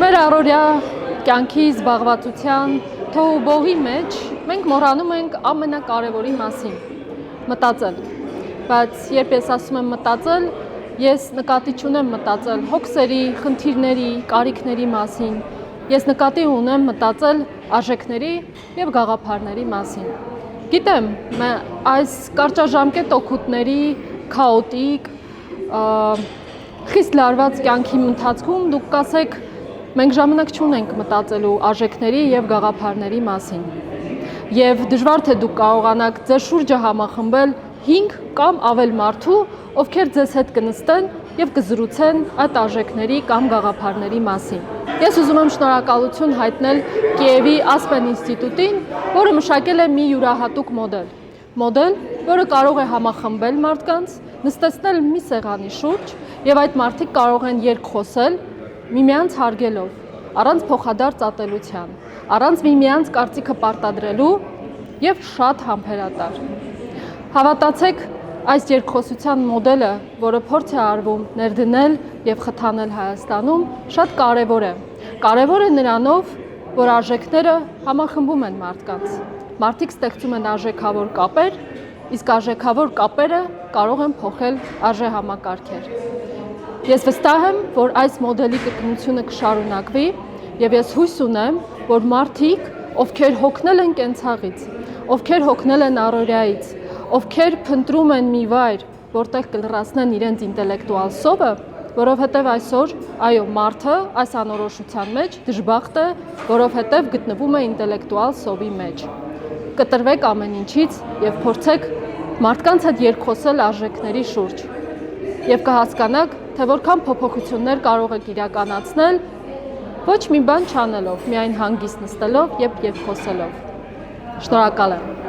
Մեր առօրյա կյանքի զբաղվածության թոհուբոհի մեջ մենք մոռանում ենք ամենակարևորի մասին՝ մտածել։ Բայց երբ ես ասում եմ մտածել, ես նկատի չունեմ մտածել հոգսերի, խնդիրների, կարիքների մասին։ Ես նկատի ունեմ մտածել արժեքների եւ գաղափարների մասին։ Գիտեմ, այս կարճաժամկետ օգուտների քաոտիկ, խիստ լարված կյանքի ընթացքում դուք կասեք, մենք ժամանակ չունենք մտածելու արժեքների եւ գաղափարների մասին։ Եվ դժվար թե դուք կարողանաք ձեր շուրջը համախմբել 5 կամ ավել մարդու, ովքեր ձեզ հետ կնստեն եւ կզրուցեն այդ արժեքների կամ գաղափարների մասին։ Ես ուզում եմ շնորհակալություն հայտնել Կիևի Ասպեն ինստիտուտին, որը մշակել է մի յուրահատուկ մոդել, որը կարող է համախմբել մարդկանց, նստեցնել մի սեղանի շուրջ եւ այդ մարդիկ կարող են երկխոսել միմյանց հարգելով, առանց փոխադարձ ատելության, առանց միմյանց կարծիքը պարտադրելու եւ շատ համբերատար։ Հավատացեք, այս երկխոսության մոդելը, որը փորձ է արվում ներդնել եւ խթանել Հայաստանում, շատ կարեւոր է։ Կարեւոր է նրանով, որ արժեքները համախմբում են մարդկանց։ Մարդիկ ստեղծում են արժեքավոր կապեր, իսկ արժեքավոր կապերը կարող են փոխել արժեհամակարգեր։ Ես վստահ եմ, որ այս մոդելի կրկնությունը կշարունակվի եւ ես հույս ունեմ, որ մարդիկ, ովքեր հոգնել են կենցաղից, ովքեր հոգնել են առօրյայից, ովքեր փնտրում են մի վայր, որտեղ կլրացնեն իրենց ինտելեկտուալ սովը, որովհետեւ այսօր, այո, մարդը այս անորոշության մեջ դժբախտ է, որովհետեւ գտնվում է ինտելեկտուալ սովի մեջ։ Կտրվեք ամեն ինչից եւ փորձեք մարդկանց հետ երկխոսել արժեքների շուրջ եւ կհասկանաք, թե որքան փոփոխություններ կարող եք իրականացնել ոչ մի բան չանելով, միայն հանգիստ նստելով եւ խոսելով։ Շնորհակալ եմ։